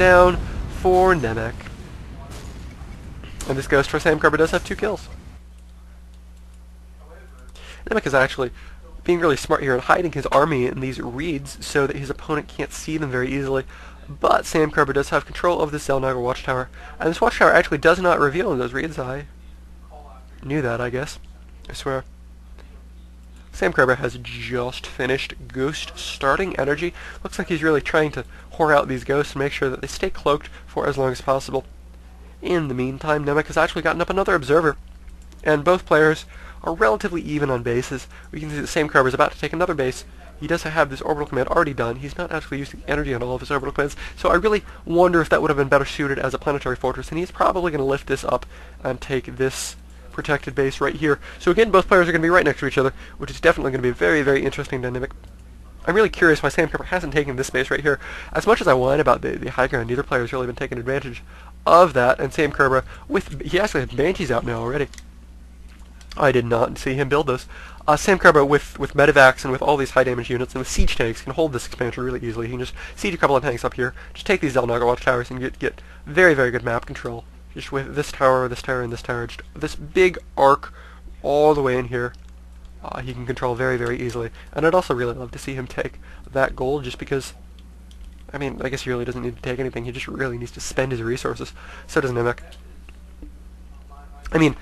down for nemac. And this ghost for samcobra does have 2 kills. nemac is actually being really smart here and hiding his army in these reeds so that his opponent can't see them very easily. But samcobra does have control of this Zelnaga watchtower, and this watchtower actually does not reveal in those reeds. I knew that, I guess. I swear. samcobra has just finished ghost starting energy. Looks like he's really trying to whore out these ghosts and make sure that they stay cloaked for as long as possible. In the meantime, nemac has actually gotten up another observer, and both players are relatively even on bases. We can see that samcobra is about to take another base. He does have this orbital command already done. He's not actually using energy on all of his orbital commands, so I really wonder if that would have been better suited as a planetary fortress, and he's probably going to lift this up and take this protected base right here. So again, both players are going to be right next to each other, which is definitely going to be a very, very interesting dynamic. I'm really curious why samcobra hasn't taken this base right here. As much as I whine about the high ground, neither player has really been taking advantage of that, and samcobra, he actually has banshees out now already. I did not see him build those. samcobra with medevacs and with all these high damage units and with siege tanks can hold this expansion really easily. He can just siege a couple of tanks up here, just take these Zelnaga watchtowers and get very, very good map control. Just with this tower, and this tower, just this big arc all the way in here. He can control very, very easily. And I'd also really love to see him take that gold just because, I mean, I guess he really doesn't need to take anything. He just really needs to spend his resources. So does nemac. I mean,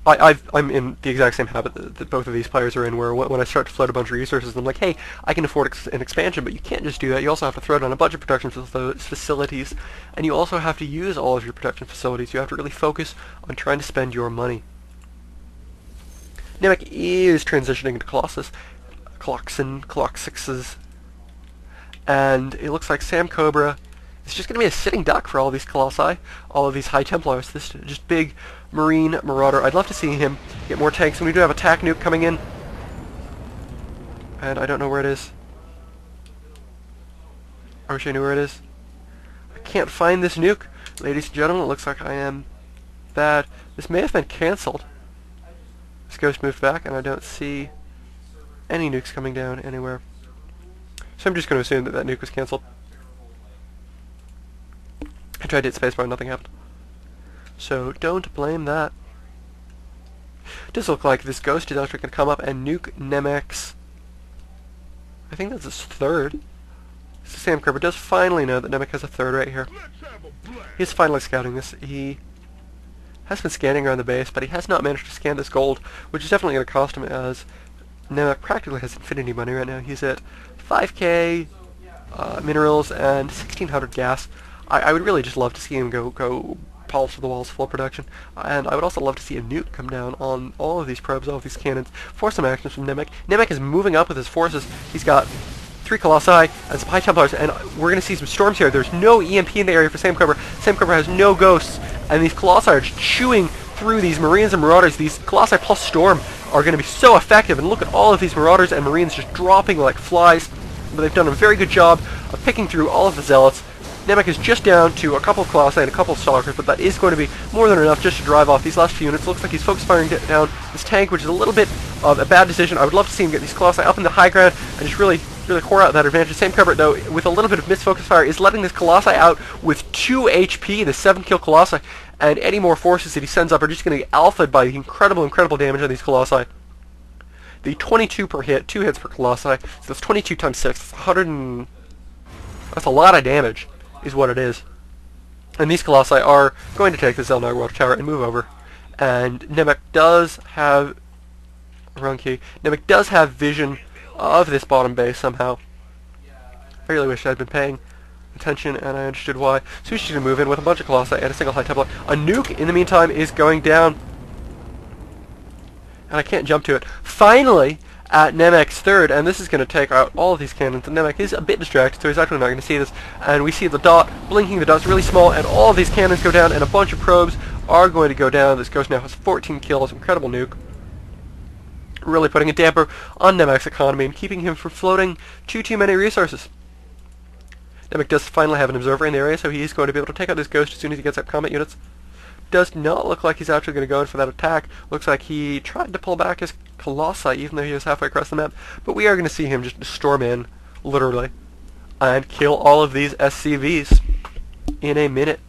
I'm in the exact same habit that both of these players are in, where when I start to float a bunch of resources, I'm like, hey, I can afford an expansion, but you can't just do that. You also have to throw down a bunch of production facilities, and you also have to use all of your production facilities. You have to really focus on trying to spend your money. nemac is transitioning into Cloxixes, and it looks like samcobra is just going to be a sitting duck for all these colossi, all of these high templars, this just big marine marauder. I'd love to see him get more tanks, and we do have a tac nuke coming in, and I don't know where it is. I wish I knew where it is. I can't find this nuke, ladies and gentlemen. It looks like I am bad. This may have been cancelled. This ghost moved back, and I don't see any nukes coming down anywhere. So I'm just going to assume that that nuke was cancelled. I tried to hit spacebar and nothing happened. So don't blame that. It does look like this ghost is actually going to come up and nuke nemac's, I think that's his third. So samcobra does finally know that nemac has a third right here. He's finally scouting this. He has been scanning around the base, but he has not managed to scan this gold, which is definitely going to cost him, as nemac practically has infinity money right now. He's at 5k minerals and 1600 gas. I would really just love to see him go polish to the walls full production, and I would also love to see a nuke come down on all of these probes, all of these cannons, for some actions from nemac. nemac is moving up with his forces. He's got 3 colossi and some high templars, and we're going to see some storms here. There's no EMP in the area for samcobra. samcobra has no ghosts, and these colossi are just chewing through these marines and marauders. These colossi plus storm are going to be so effective, and look at all of these marauders and marines just dropping like flies. But they've done a very good job of picking through all of the zealots. nemac is just down to a couple of colossi and a couple of stalkers, but that is going to be more than enough just to drive off these last few units. Looks like he's focus firing down this tank, which is a little bit of a bad decision. I would love to see him get these colossi up in the high ground and just really core out that advantage. samcobra, though, with a little bit of missed focus fire, is letting this colossi out with 2 HP, the 7-kill colossi, and any more forces that he sends up are just going to get alphaed by the incredible damage on these colossi. The 22 per hit, 2 hits per colossi, so that's 22 times 6, that's 100 that's a lot of damage, is what it is. And these colossi are going to take the Zelnaga watchtower and move over. And nemac does have nemac does have vision of this bottom base somehow. I really wish I'd been paying attention and I understood why. So he's just going to move in with a bunch of colossi and a single high templar. A nuke, in the meantime, is going down. And I can't jump to it. Finally, at nemac's third, and this is going to take out all of these cannons, and nemac is a bit distracted, so he's actually not going to see this. And we see the dot blinking. The dot's really small, and all of these cannons go down, and a bunch of probes are going to go down. This ghost now has 14 kills. Incredible nuke. Really putting a damper on nemac's economy and keeping him from floating too many resources. nemac does finally have an observer in the area, so he is going to be able to take out this ghost as soon as he gets up combat units. Does not look like he's actually going to go in for that attack. Looks like he tried to pull back his colossi even though he was halfway across the map. But we are going to see him just storm in, literally, and kill all of these SCVs. in a minute.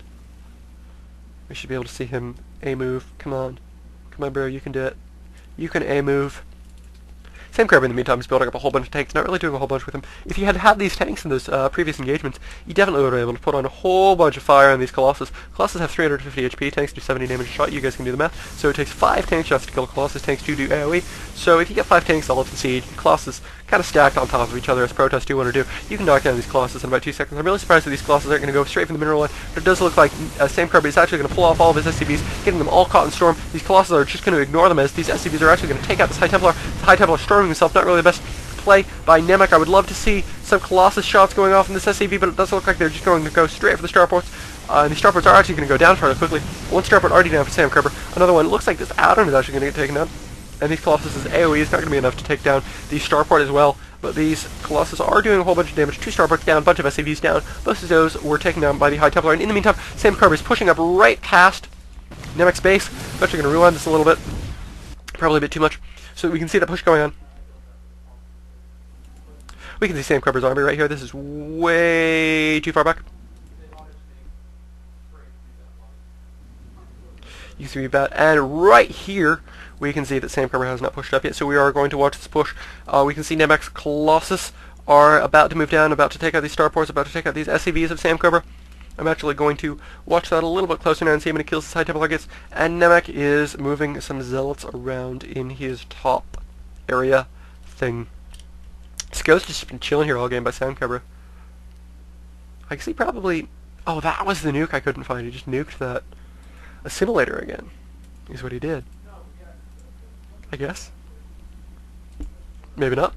We should be able to see him A-move. Come on. Come on, bro, you can do it. You can A-move. Samcobra in the meantime is building up a whole bunch of tanks, not really doing a whole bunch with them. If you had had these tanks in those previous engagements, you definitely would have been able to put on a whole bunch of fire on these Colossus. Colossus have 350 HP, tanks do 70 damage a shot, you guys can do the math. So it takes 5 tank shots to kill a Colossus, tanks do AoE. So if you get 5 tanks all up in siege, Colossus kind of stacked on top of each other as Protoss do want to do, you can knock down these Colossus in about 2 seconds. I'm really surprised that these Colossus aren't going to go straight from the mineral line, but it does look like Samcobra is actually going to pull off all of his SCVs, getting them all caught in storm. These Colossus are just going to ignore them as these SCVs are actually going to take out this High Templar. The High Templar storming himself, not really the best play by nemac. I would love to see some Colossus shots going off in this SCV, but it doesn't look like they're just going to go straight for the starports. And the starports are actually going to go down fairly quickly. One starport already down for Samcobra. Another one looks like this add-on is actually going to get taken down. And these Colossus' AoE is not going to be enough to take down the starport as well. But these Colossus are doing a whole bunch of damage. 2 starports down, a bunch of SCVs down. Most of those were taken down by the High Templar. And in the meantime, Samcobra is pushing up right past nemac's base. I'm actually going to rewind this a little bit. Probably a bit too much. So we can see that push going on. We can see Samcobra's army right here. This is way too far back. You can see that. And right here, we can see that Samcobra has not pushed up yet, so we are going to watch this push. We can see nemac's Colossus are about to move down, about to take out these starports, about to take out these SCVs of Samcobra. I'm actually going to watch that a little bit closer now and see how many kills this High Templar gets. And nemac is moving some zealots around in his top area thing. This ghost has just been chilling here all game by Samcobra. I guess he probably... Oh, that was the nuke I couldn't find. He just nuked that assimilator again. Is what he did. I guess. Maybe not.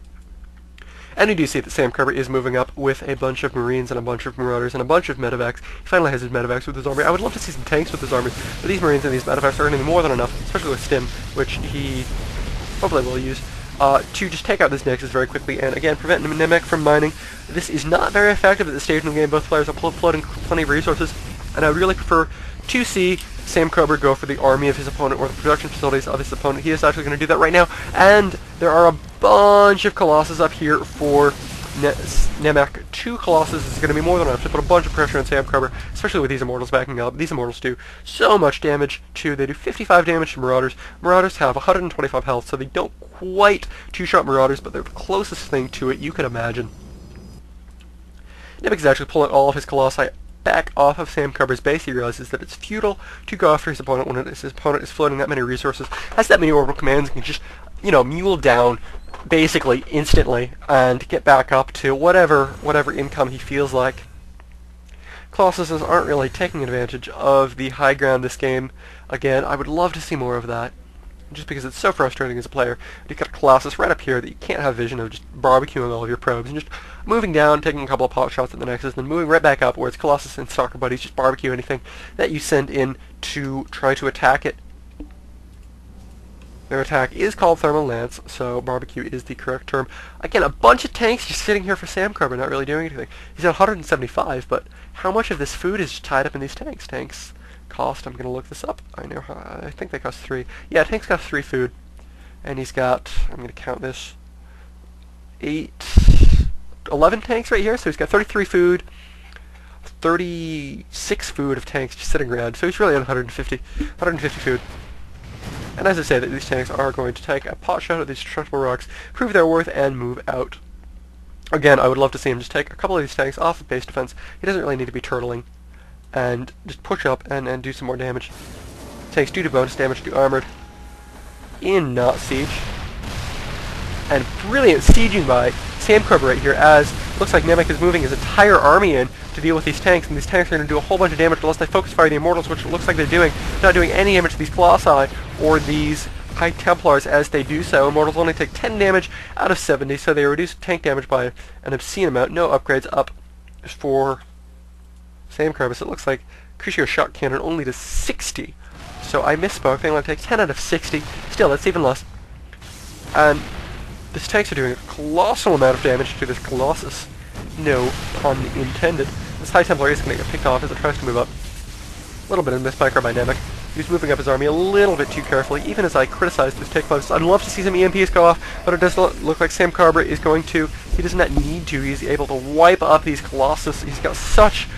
And we do see that Samcobra is moving up with a bunch of Marines and a bunch of Marauders and a bunch of medevacs. He finally has his medevacs with his army. I would love to see some tanks with his army, but these Marines and these medevacs are earning more than enough, especially with Stim, which he hopefully will use, to just take out this Nexus very quickly and, again, prevent nemac from mining. This is not very effective at this stage in the game. Both players are floating plenty of resources, and I would really prefer to see Samcobra go for the army of his opponent or the production facilities of his opponent. He is actually going to do that right now, and there are a bunch of Colossus up here for nemac. 2 Colossus is going to be more than enough to put a bunch of pressure on Samcobra, especially with these Immortals backing up. These Immortals do so much damage to... They do 55 damage to Marauders. Marauders have 125 health, so they don't quite two-shot Marauders, but they're the closest thing to it you can imagine. nemac is actually pulling all of his Colossi back off of Samcobra's base. He realizes that it's futile to go after his opponent when his opponent is floating that many resources, has that many orbital commands, and can just, mule down basically instantly and get back up to whatever income he feels like. Colossuses aren't really taking advantage of the high ground this game. Again, I would love to see more of that, just because it's so frustrating as a player. You've got a Colossus right up here that you can't have vision of, just barbecuing all of your probes and just moving down, taking a couple of pot shots at the Nexus, then moving right back up where it's Colossus and Stalker Buddies just barbecue anything that you send in to try to attack it. Their attack is called Thermal Lance, so barbecue is the correct term. Again, a bunch of tanks just sitting here for Samcobra, not really doing anything. He's at 175, but how much of this food is just tied up in these tanks? Tanks cost, I'm going to look this up. I think they cost 3. Yeah, tanks cost 3 food. And he's got, I'm going to count this, 11 tanks right here, so he's got 33 food, 36 food of tanks just sitting around, so he's really at 150 food. And as I say, that these tanks are going to take a pot shot at these destructible rocks, prove their worth, and move out. Again, I would love to see him just take a couple of these tanks off of base defense. He doesn't really need to be turtling, and just push up and do some more damage. Tanks do bonus damage to armored in not siege. And brilliant sieging by Samcobra right here, as looks like nemac is moving his entire army in to deal with these tanks, and these tanks are going to do a whole bunch of damage unless they focus fire the Immortals, which it looks like they're doing. Not doing any damage to these Colossi or these High Templars as they do so. Immortals only take 10 damage out of 70, so they reduce tank damage by an obscene amount. No upgrades up for Samcobra, so it looks like Crucio Shock Cannon only does 60. So I misspoke, they only take 10 out of 60. Still, that's even less. And these tanks are doing a colossal amount of damage to this Colossus. No pun intended. This High Templar is going to get picked off as it tries to move up. A little bit of mismicro by nemac. He's moving up his army a little bit too carefully, even as I criticize this take post. I'd love to see some EMPs go off, but it does not look like Samcobra is going to. He does not need to. He's able to wipe up these Colossus. He's got such